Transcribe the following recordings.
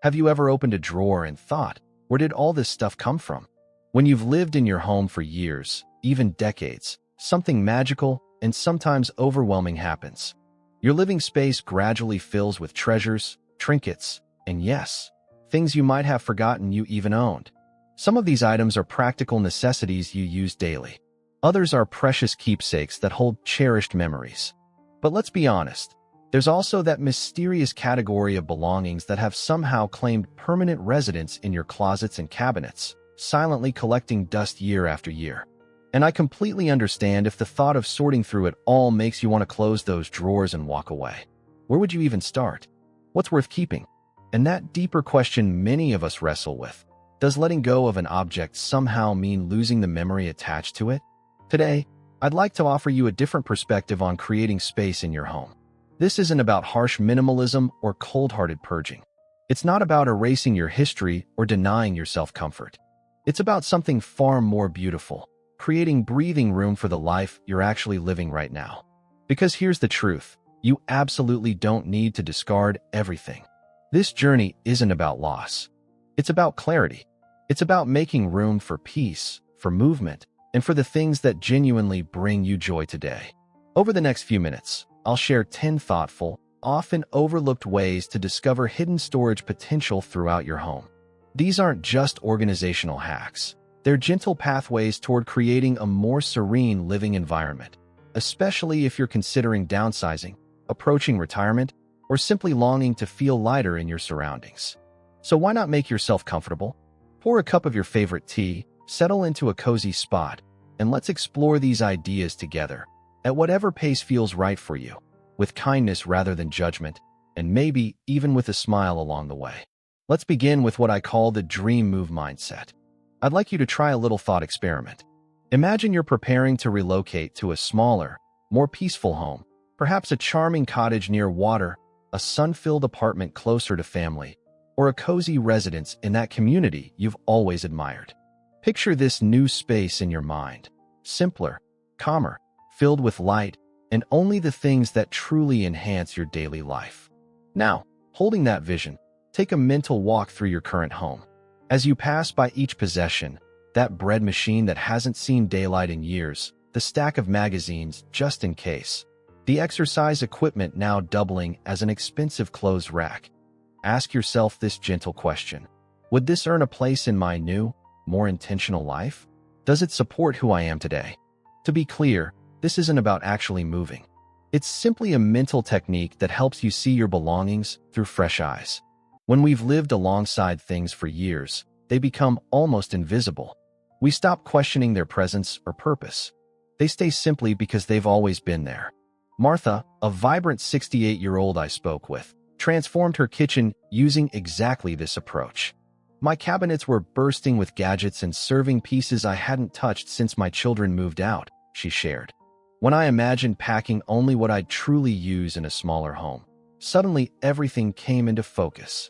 Have you ever opened a drawer and thought, where did all this stuff come from? When you've lived in your home for years, even decades, something magical and sometimes overwhelming happens. Your living space gradually fills with treasures, trinkets, and yes, things you might have forgotten you even owned. Some of these items are practical necessities you use daily. Others are precious keepsakes that hold cherished memories. But let's be honest, there's also that mysterious category of belongings that have somehow claimed permanent residence in your closets and cabinets, silently collecting dust year after year. And I completely understand if the thought of sorting through it all makes you want to close those drawers and walk away. Where would you even start? What's worth keeping? And that deeper question many of us wrestle with. Does letting go of an object somehow mean losing the memory attached to it? Today, I'd like to offer you a different perspective on creating space in your home. This isn't about harsh minimalism or cold-hearted purging. It's not about erasing your history or denying yourself comfort. It's about something far more beautiful, creating breathing room for the life you're actually living right now. Because here's the truth, you absolutely don't need to discard everything. This journey isn't about loss. It's about clarity. It's about making room for peace, for movement, and for the things that genuinely bring you joy today. Over the next few minutes, I'll share 10 thoughtful, often overlooked ways to discover hidden storage potential throughout your home. These aren't just organizational hacks. They're gentle pathways toward creating a more serene living environment, especially if you're considering downsizing, approaching retirement, or simply longing to feel lighter in your surroundings. So why not make yourself comfortable? Pour a cup of your favorite tea, settle into a cozy spot, and let's explore these ideas together, at whatever pace feels right for you, with kindness rather than judgment, and maybe even with a smile along the way. Let's begin with what I call the dream move mindset. I'd like you to try a little thought experiment. Imagine you're preparing to relocate to a smaller, more peaceful home, perhaps a charming cottage near water, a sun-filled apartment closer to family, or a cozy residence in that community you've always admired. Picture this new space in your mind, simpler, calmer, filled with light, and only the things that truly enhance your daily life. Now, holding that vision, take a mental walk through your current home. As you pass by each possession, that bread machine that hasn't seen daylight in years, the stack of magazines just in case, the exercise equipment now doubling as an expensive clothes rack, ask yourself this gentle question. Would this earn a place in my new, more intentional life? Does it support who I am today? To be clear, this isn't about actually moving. It's simply a mental technique that helps you see your belongings through fresh eyes. When we've lived alongside things for years, they become almost invisible. We stop questioning their presence or purpose. They stay simply because they've always been there. Martha, a vibrant 68-year-old I spoke with, transformed her kitchen using exactly this approach. My cabinets were bursting with gadgets and serving pieces I hadn't touched since my children moved out, she shared. When I imagined packing only what I'd truly use in a smaller home, suddenly everything came into focus.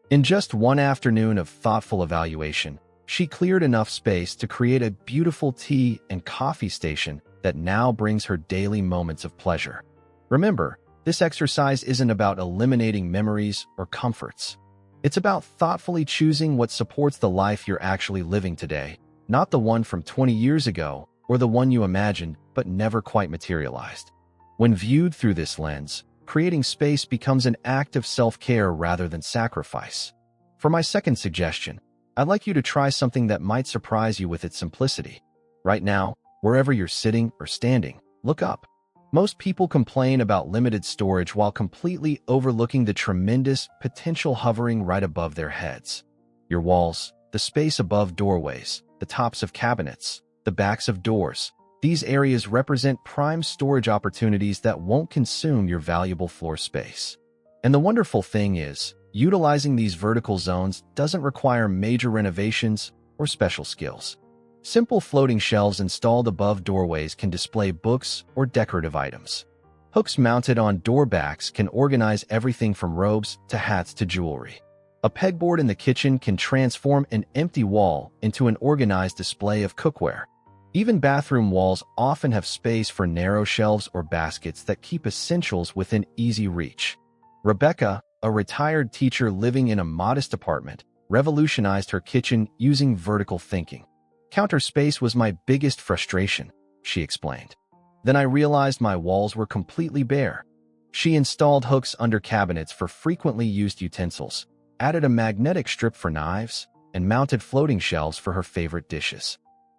In just one afternoon of thoughtful evaluation, she cleared enough space to create a beautiful tea and coffee station that now brings her daily moments of pleasure. Remember, this exercise isn't about eliminating memories or comforts. It's about thoughtfully choosing what supports the life you're actually living today, not the one from 20 years ago or the one you imagined but never quite materialized. When viewed through this lens, creating space becomes an act of self-care rather than sacrifice. For my second suggestion, I'd like you to try something that might surprise you with its simplicity. Right now, wherever you're sitting or standing, look up. Most people complain about limited storage while completely overlooking the tremendous potential hovering right above their heads. Your walls, the space above doorways, the tops of cabinets, the backs of doors. These areas represent prime storage opportunities that won't consume your valuable floor space. And the wonderful thing is, utilizing these vertical zones doesn't require major renovations or special skills. Simple floating shelves installed above doorways can display books or decorative items. Hooks mounted on door backs can organize everything from robes to hats to jewelry. A pegboard in the kitchen can transform an empty wall into an organized display of cookware. Even bathroom walls often have space for narrow shelves or baskets that keep essentials within easy reach. Rebecca, a retired teacher living in a modest apartment, revolutionized her kitchen using vertical thinking. Counter space was my biggest frustration, she explained. Then I realized my walls were completely bare. She installed hooks under cabinets for frequently used utensils, added a magnetic strip for knives, and mounted floating shelves for her favorite dishes.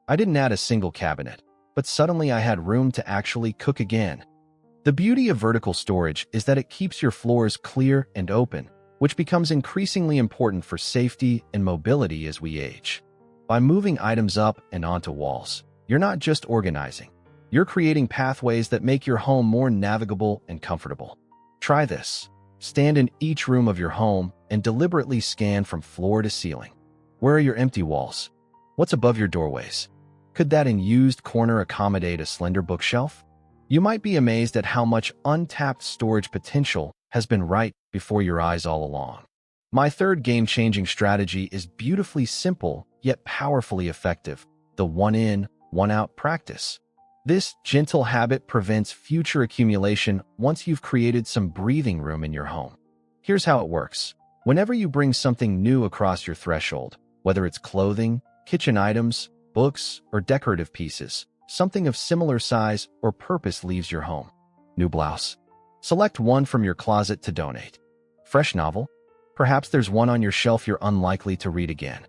I didn't add a single cabinet, but suddenly I had room to actually cook again. The beauty of vertical storage is that it keeps your floors clear and open, which becomes increasingly important for safety and mobility as we age. By moving items up and onto walls, you're not just organizing. You're creating pathways that make your home more navigable and comfortable. Try this. Stand in each room of your home and deliberately scan from floor to ceiling. Where are your empty walls? What's above your doorways? Could that unused corner accommodate a slender bookshelf? You might be amazed at how much untapped storage potential has been right before your eyes all along. My third game-changing strategy is beautifully simple yet powerfully effective: the one-in, one-out practice. This gentle habit prevents future accumulation once you've created some breathing room in your home. Here's how it works. Whenever you bring something new across your threshold, whether it's clothing, kitchen items, books, or decorative pieces, something of similar size or purpose leaves your home. New blouse. Select one from your closet to donate. Fresh novel. Perhaps there's one on your shelf you're unlikely to read again.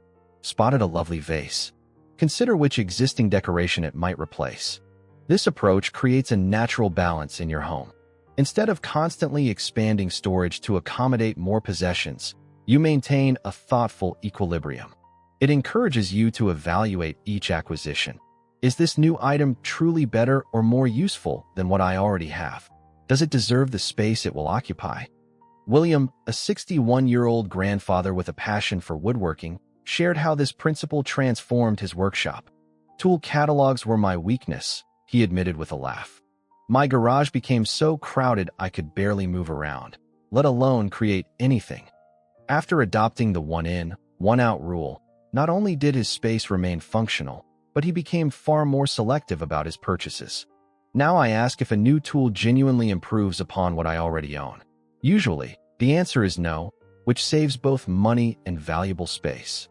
Spotted a lovely vase. Consider which existing decoration it might replace. This approach creates a natural balance in your home. Instead of constantly expanding storage to accommodate more possessions, you maintain a thoughtful equilibrium. It encourages you to evaluate each acquisition. Is this new item truly better or more useful than what I already have? Does it deserve the space it will occupy? William, a 61-year-old grandfather with a passion for woodworking, shared how this principle transformed his workshop. Tool catalogs were my weakness, he admitted with a laugh. My garage became so crowded I could barely move around, let alone create anything. After adopting the one-in, one-out rule, not only did his space remain functional, but he became far more selective about his purchases. Now I ask if a new tool genuinely improves upon what I already own. Usually, the answer is no, which saves both money and valuable space.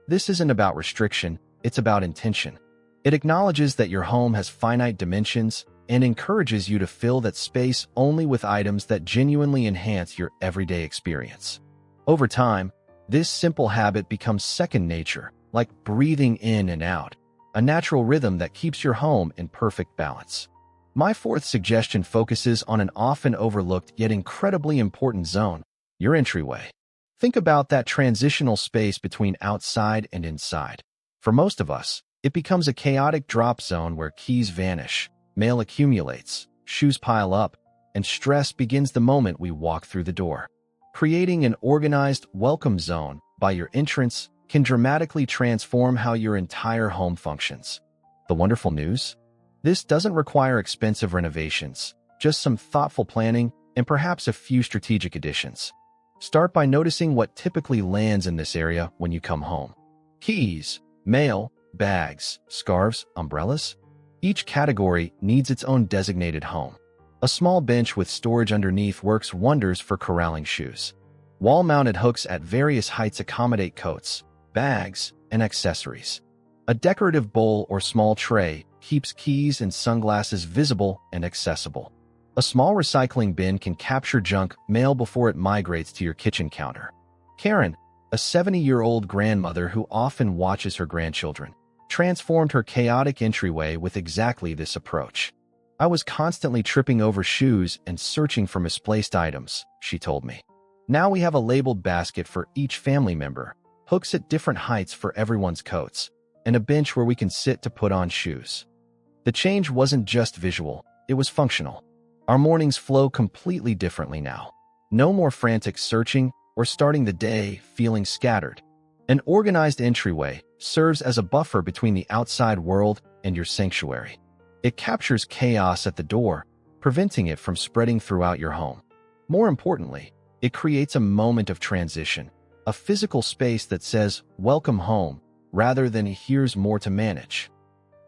This isn't about restriction, it's about intention. It acknowledges that your home has finite dimensions and encourages you to fill that space only with items that genuinely enhance your everyday experience. Over time, this simple habit becomes second nature, like breathing in and out, a natural rhythm that keeps your home in perfect balance. My fourth suggestion focuses on an often overlooked yet incredibly important zone: your entryway. Think about that transitional space between outside and inside. For most of us, it becomes a chaotic drop zone where keys vanish, mail accumulates, shoes pile up, and stress begins the moment we walk through the door. Creating an organized, welcome zone by your entrance can dramatically transform how your entire home functions. The wonderful news? This doesn't require expensive renovations, just some thoughtful planning and perhaps a few strategic additions. Start by noticing what typically lands in this area when you come home. Keys, mail, bags, scarves, umbrellas. Each category needs its own designated home. A small bench with storage underneath works wonders for corralling shoes. Wall-mounted hooks at various heights accommodate coats, bags, and accessories. A decorative bowl or small tray keeps keys and sunglasses visible and accessible. A small recycling bin can capture junk mail before it migrates to your kitchen counter. Karen, a 70-year-old grandmother who often watches her grandchildren, transformed her chaotic entryway with exactly this approach. I was constantly tripping over shoes and searching for misplaced items, she told me. Now we have a labeled basket for each family member, hooks at different heights for everyone's coats, and a bench where we can sit to put on shoes. The change wasn't just visual, it was functional. Our mornings flow completely differently now. No more frantic searching or starting the day feeling scattered. An organized entryway serves as a buffer between the outside world and your sanctuary. It captures chaos at the door, preventing it from spreading throughout your home. More importantly, it creates a moment of transition, a physical space that says, "Welcome home," rather than "Here's more to manage."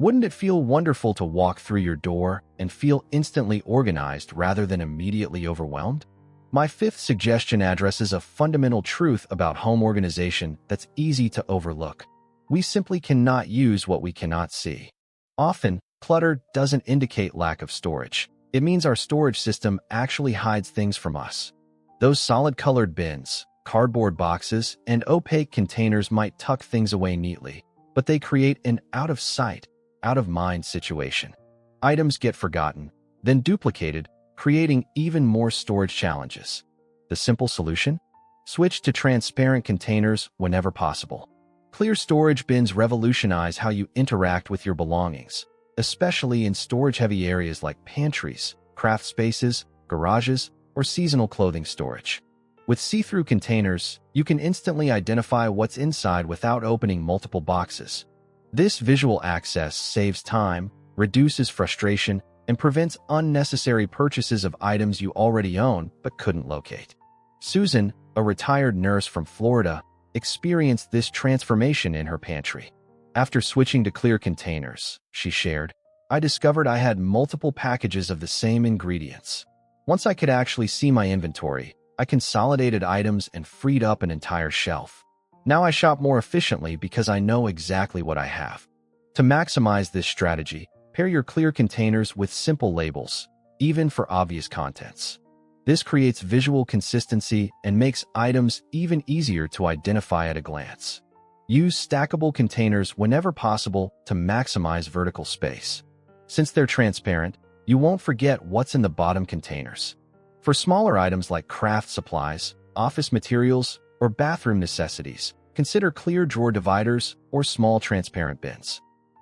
Wouldn't it feel wonderful to walk through your door and feel instantly organized rather than immediately overwhelmed? My fifth suggestion addresses a fundamental truth about home organization that's easy to overlook. We simply cannot use what we cannot see. Often, clutter doesn't indicate lack of storage. It means our storage system actually hides things from us. Those solid-colored bins, cardboard boxes, and opaque containers might tuck things away neatly, but they create an out-of-sight, out-of-mind situation. Items get forgotten, then duplicated, creating even more storage challenges. The simple solution? Switch to transparent containers whenever possible. Clear storage bins revolutionize how you interact with your belongings, especially in storage-heavy areas like pantries, craft spaces, garages, or seasonal clothing storage. With see-through containers, you can instantly identify what's inside without opening multiple boxes. This visual access saves time, reduces frustration, and prevents unnecessary purchases of items you already own but couldn't locate. Susan, a retired nurse from Florida, experienced this transformation in her pantry. After switching to clear containers, she shared, I discovered I had multiple packages of the same ingredients. Once I could actually see my inventory, I consolidated items and freed up an entire shelf. Now I shop more efficiently because I know exactly what I have. To maximize this strategy, pair your clear containers with simple labels, even for obvious contents. This creates visual consistency and makes items even easier to identify at a glance. Use stackable containers whenever possible to maximize vertical space. Since they're transparent, you won't forget what's in the bottom containers. For smaller items like craft supplies, office materials, or bathroom necessities, consider clear drawer dividers or small transparent bins.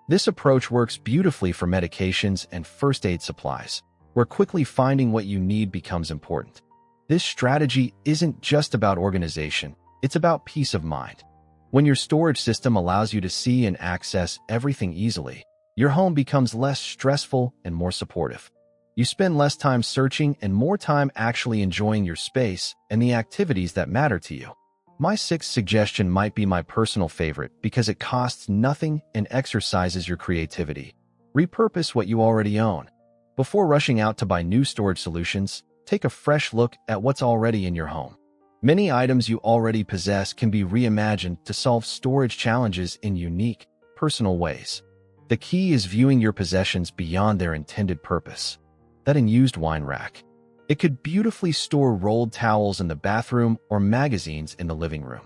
This approach works beautifully for medications and first aid supplies, where quickly finding what you need becomes important. This strategy isn't just about organization, it's about peace of mind. When your storage system allows you to see and access everything easily, your home becomes less stressful and more supportive. You spend less time searching and more time actually enjoying your space and the activities that matter to you. My sixth suggestion might be my personal favorite because it costs nothing and exercises your creativity. Repurpose what you already own. Before rushing out to buy new storage solutions, take a fresh look at what's already in your home. Many items you already possess can be reimagined to solve storage challenges in unique, personal ways. The key is viewing your possessions beyond their intended purpose. That unused wine rack. It could beautifully store rolled towels in the bathroom or magazines in the living room.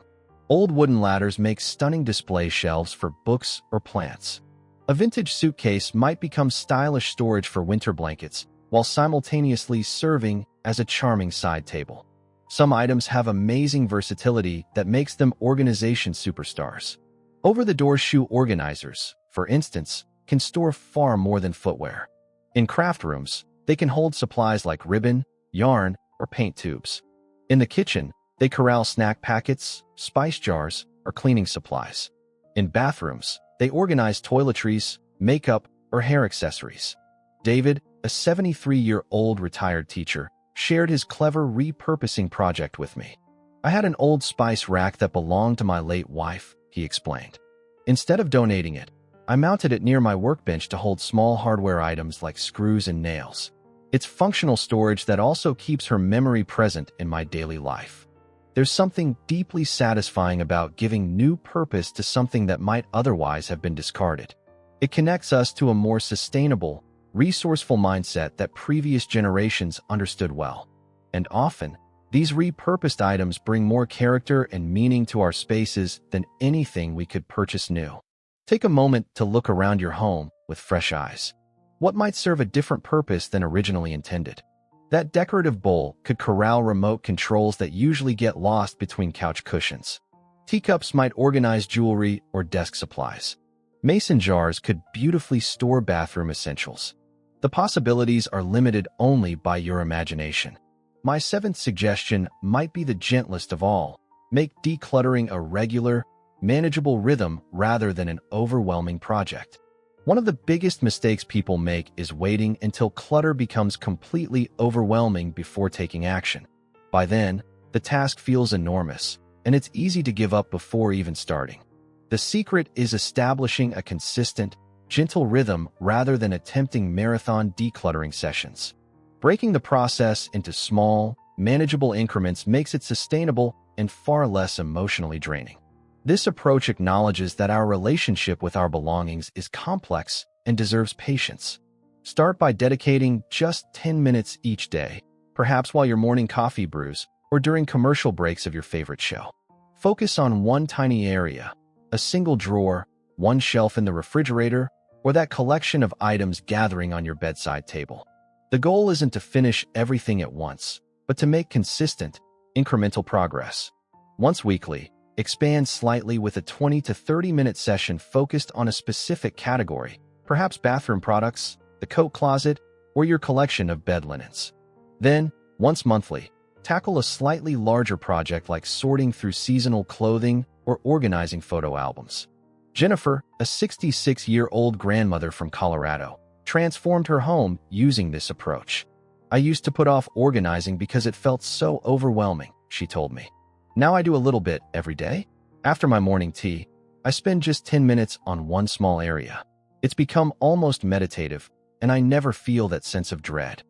Old wooden ladders make stunning display shelves for books or plants. A vintage suitcase might become stylish storage for winter blankets, while simultaneously serving as a charming side table. Some items have amazing versatility that makes them organization superstars. Over-the-door shoe organizers, for instance, can store far more than footwear. In craft rooms, they can hold supplies like ribbon, yarn, or paint tubes. In the kitchen, they corral snack packets, spice jars, or cleaning supplies. In bathrooms, they organize toiletries, makeup, or hair accessories. David, a 73-year-old retired teacher, shared his clever repurposing project with me. I had an old spice rack that belonged to my late wife, he explained. Instead of donating it, I mounted it near my workbench to hold small hardware items like screws and nails. It's functional storage that also keeps her memory present in my daily life. There's something deeply satisfying about giving new purpose to something that might otherwise have been discarded. It connects us to a more sustainable, resourceful mindset that previous generations understood well. And often, these repurposed items bring more character and meaning to our spaces than anything we could purchase new. Take a moment to look around your home with fresh eyes. What might serve a different purpose than originally intended? That decorative bowl could corral remote controls that usually get lost between couch cushions. Teacups might organize jewelry or desk supplies. Mason jars could beautifully store bathroom essentials. The possibilities are limited only by your imagination. My seventh suggestion might be the gentlest of all. Make decluttering a regular, manageable rhythm rather than an overwhelming project. One of the biggest mistakes people make is waiting until clutter becomes completely overwhelming before taking action. By then, the task feels enormous, and it's easy to give up before even starting. The secret is establishing a consistent, gentle rhythm rather than attempting marathon decluttering sessions. Breaking the process into small, manageable increments makes it sustainable and far less emotionally draining. This approach acknowledges that our relationship with our belongings is complex and deserves patience. Start by dedicating just 10 minutes each day, perhaps while your morning coffee brews or during commercial breaks of your favorite show. Focus on one tiny area, a single drawer, one shelf in the refrigerator, or that collection of items gathering on your bedside table. The goal isn't to finish everything at once, but to make consistent, incremental progress. Once weekly, expand slightly with a 20 to 30-minute session focused on a specific category, perhaps bathroom products, the coat closet, or your collection of bed linens. Then, once monthly, tackle a slightly larger project like sorting through seasonal clothing or organizing photo albums. Jennifer, a 66-year-old grandmother from Colorado, transformed her home using this approach. "I used to put off organizing because it felt so overwhelming," she told me. "Now I do a little bit every day. After my morning tea, I spend just 10 minutes on one small area. It's become almost meditative, and I never feel that sense of dread."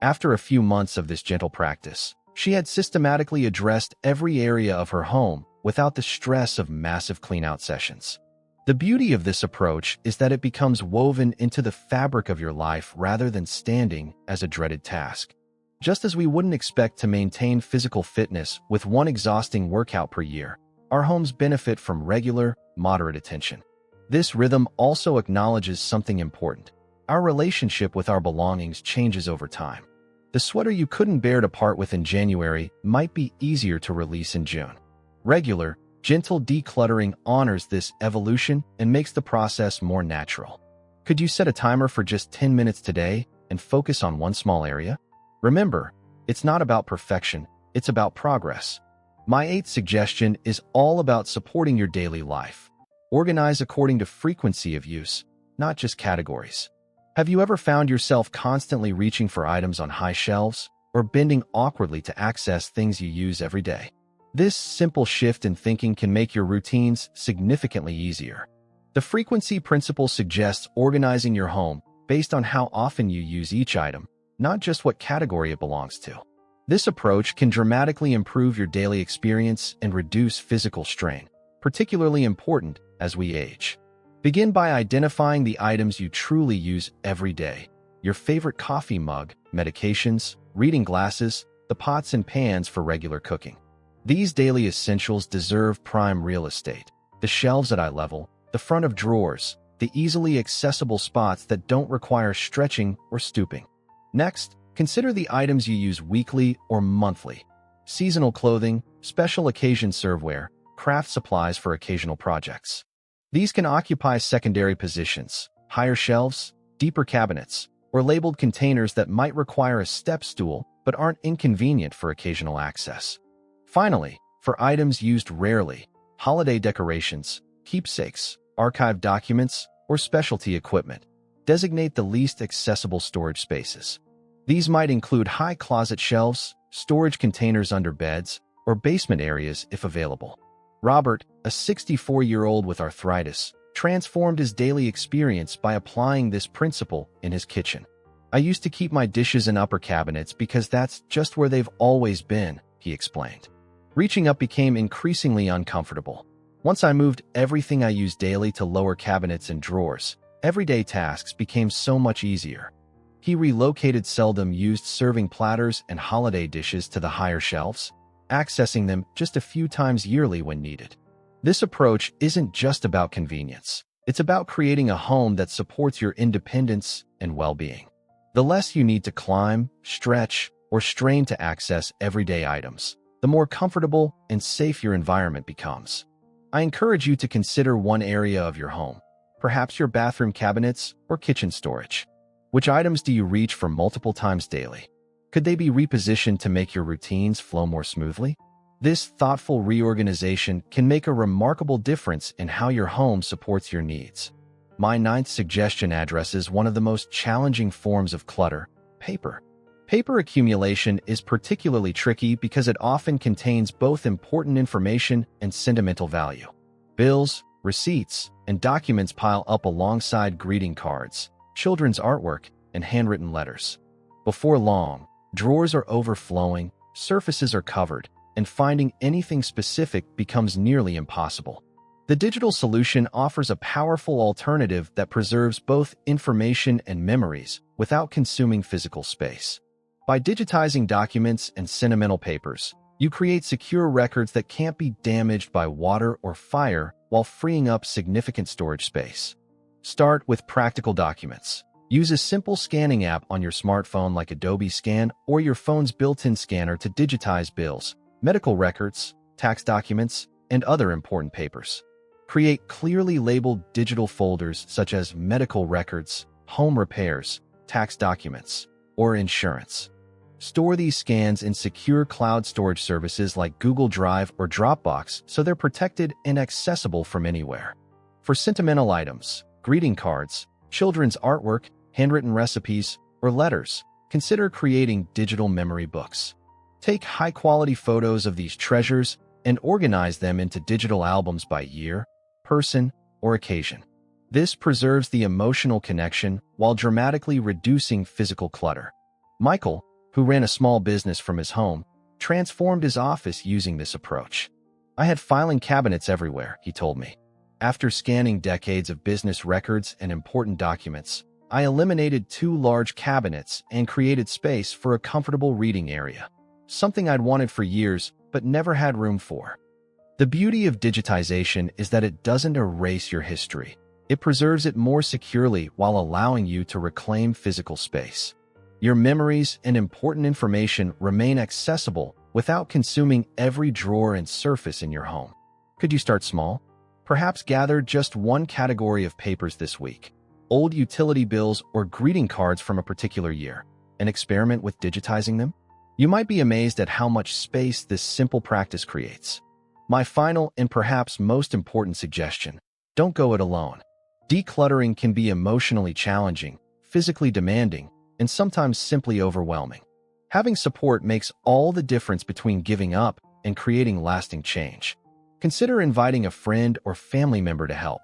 After a few months of this gentle practice, she had systematically addressed every area of her home without the stress of massive clean-out sessions. The beauty of this approach is that it becomes woven into the fabric of your life rather than standing as a dreaded task. Just as we wouldn't expect to maintain physical fitness with one exhausting workout per year, our homes benefit from regular, moderate attention. This rhythm also acknowledges something important. Our relationship with our belongings changes over time. The sweater you couldn't bear to part with in January might be easier to release in June. Regular, gentle decluttering honors this evolution and makes the process more natural. Could you set a timer for just 10 minutes today and focus on one small area? Remember, it's not about perfection, it's about progress. My 8th suggestion is all about supporting your daily life. Organize according to frequency of use, not just categories. Have you ever found yourself constantly reaching for items on high shelves or bending awkwardly to access things you use every day? This simple shift in thinking can make your routines significantly easier. The frequency principle suggests organizing your home based on how often you use each item, not just what category it belongs to. This approach can dramatically improve your daily experience and reduce physical strain, particularly important as we age. Begin by identifying the items you truly use every day. Your favorite coffee mug, medications, reading glasses, the pots and pans for regular cooking. These daily essentials deserve prime real estate. The shelves at eye level, the front of drawers, the easily accessible spots that don't require stretching or stooping. Next, consider the items you use weekly or monthly. Seasonal clothing, special occasion serveware, craft supplies for occasional projects. These can occupy secondary positions, higher shelves, deeper cabinets, or labeled containers that might require a step stool but aren't inconvenient for occasional access. Finally, for items used rarely, holiday decorations, keepsakes, archived documents, or specialty equipment, designate the least accessible storage spaces. These might include high closet shelves, storage containers under beds, or basement areas if available. Robert, a 64-year-old with arthritis, transformed his daily experience by applying this principle in his kitchen. "I used to keep my dishes in upper cabinets because that's just where they've always been," he explained. "Reaching up became increasingly uncomfortable. Once I moved everything I use daily to lower cabinets and drawers, everyday tasks became so much easier." He relocated seldom-used serving platters and holiday dishes to the higher shelves, accessing them just a few times yearly when needed. This approach isn't just about convenience. It's about creating a home that supports your independence and well-being. The less you need to climb, stretch, or strain to access everyday items, the more comfortable and safe your environment becomes. I encourage you to consider one area of your home, perhaps your bathroom cabinets or kitchen storage. Which items do you reach for multiple times daily? Could they be repositioned to make your routines flow more smoothly? This thoughtful reorganization can make a remarkable difference in how your home supports your needs. My 9th suggestion addresses one of the most challenging forms of clutter: paper. Paper accumulation is particularly tricky because it often contains both important information and sentimental value. Bills, receipts, and documents pile up alongside greeting cards, children's artwork, and handwritten letters. Before long, drawers are overflowing, surfaces are covered, and finding anything specific becomes nearly impossible. The digital solution offers a powerful alternative that preserves both information and memories without consuming physical space. By digitizing documents and sentimental papers, you create secure records that can't be damaged by water or fire while freeing up significant storage space. Start with practical documents. Use a simple scanning app on your smartphone like Adobe Scan or your phone's built-in scanner to digitize bills, medical records, tax documents, and other important papers. Create clearly labeled digital folders such as medical records, home repairs, tax documents, or insurance. Store these scans in secure cloud storage services like Google Drive or Dropbox so they're protected and accessible from anywhere. For sentimental items, greeting cards, children's artwork, handwritten recipes, or letters, consider creating digital memory books. Take high-quality photos of these treasures and organize them into digital albums by year, person, or occasion. This preserves the emotional connection while dramatically reducing physical clutter. Michael, who ran a small business from his home, transformed his office using this approach. "I had filing cabinets everywhere," he told me. "After scanning decades of business records and important documents, I eliminated 2 large cabinets and created space for a comfortable reading area, something I'd wanted for years but never had room for." The beauty of digitization is that it doesn't erase your history. It preserves it more securely while allowing you to reclaim physical space. Your memories and important information remain accessible without consuming every drawer and surface in your home. Could you start small? Perhaps gather just one category of papers this week, old utility bills or greeting cards from a particular year, and experiment with digitizing them. You might be amazed at how much space this simple practice creates. My final and perhaps most important suggestion: don't go it alone. Decluttering can be emotionally challenging, physically demanding, and sometimes simply overwhelming. Having support makes all the difference between giving up and creating lasting change. Consider inviting a friend or family member to help,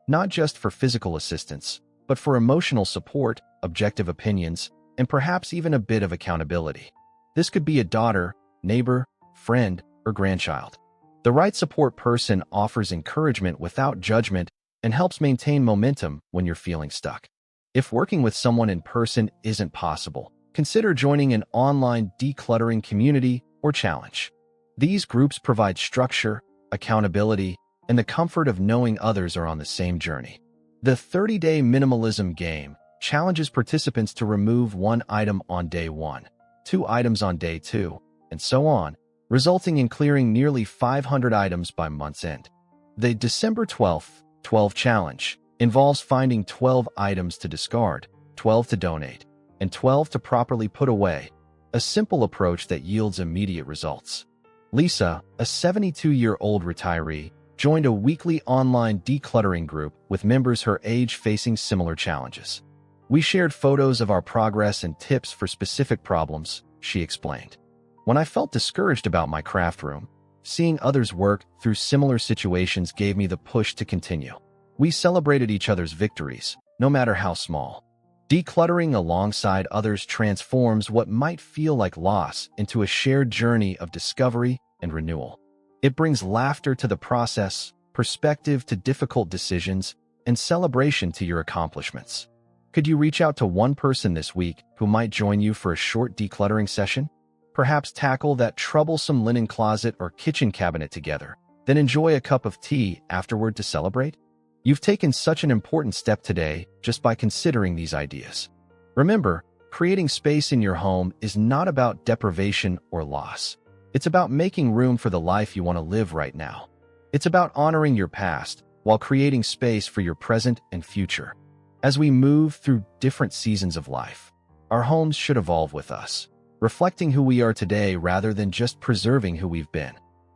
not just for physical assistance, but for emotional support, objective opinions, and perhaps even a bit of accountability. This could be a daughter, neighbor, friend, or grandchild. The right support person offers encouragement without judgment and helps maintain momentum when you're feeling stuck. If working with someone in person isn't possible, consider joining an online decluttering community or challenge. These groups provide structure, accountability, and the comfort of knowing others are on the same journey. The 30-day minimalism game challenges participants to remove 1 item on day 1, 2 items on day 2, and so on, resulting in clearing nearly 500 items by month's end. The December 12th 12 challenge involves finding 12 items to discard, 12 to donate, and 12 to properly put away, a simple approach that yields immediate results. Lisa, a 72-year-old retiree, joined a weekly online decluttering group with members her age facing similar challenges. "We shared photos of our progress and tips for specific problems," she explained. "When I felt discouraged about my craft room, seeing others work through similar situations gave me the push to continue. We celebrated each other's victories, no matter how small." Decluttering alongside others transforms what might feel like loss into a shared journey of discovery and renewal. It brings laughter to the process, perspective to difficult decisions, and celebration to your accomplishments. Could you reach out to one person this week who might join you for a short decluttering session? Perhaps tackle that troublesome linen closet or kitchen cabinet together, then enjoy a cup of tea afterward to celebrate? You've taken such an important step today just by considering these ideas. Remember, creating space in your home is not about deprivation or loss. It's about making room for the life you want to live right now. It's about honoring your past while creating space for your present and future. As we move through different seasons of life, our homes should evolve with us, reflecting who we are today rather than just preserving who we've been.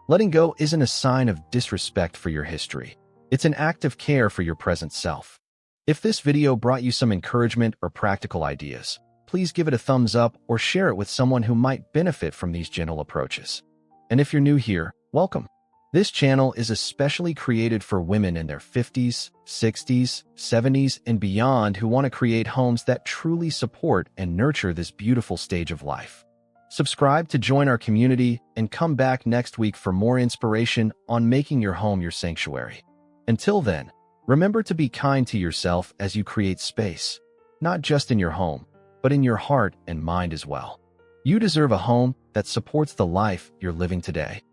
Letting go isn't a sign of disrespect for your history. It's an act of care for your present self. If this video brought you some encouragement or practical ideas, please give it a thumbs up or share it with someone who might benefit from these gentle approaches. And if you're new here, welcome. This channel is especially created for women in their 50s, 60s, 70s, and beyond who want to create homes that truly support and nurture this beautiful stage of life. Subscribe to join our community and come back next week for more inspiration on making your home your sanctuary. Until then, remember to be kind to yourself as you create space, not just in your home, but in your heart and mind as well. You deserve a home that supports the life you're living today.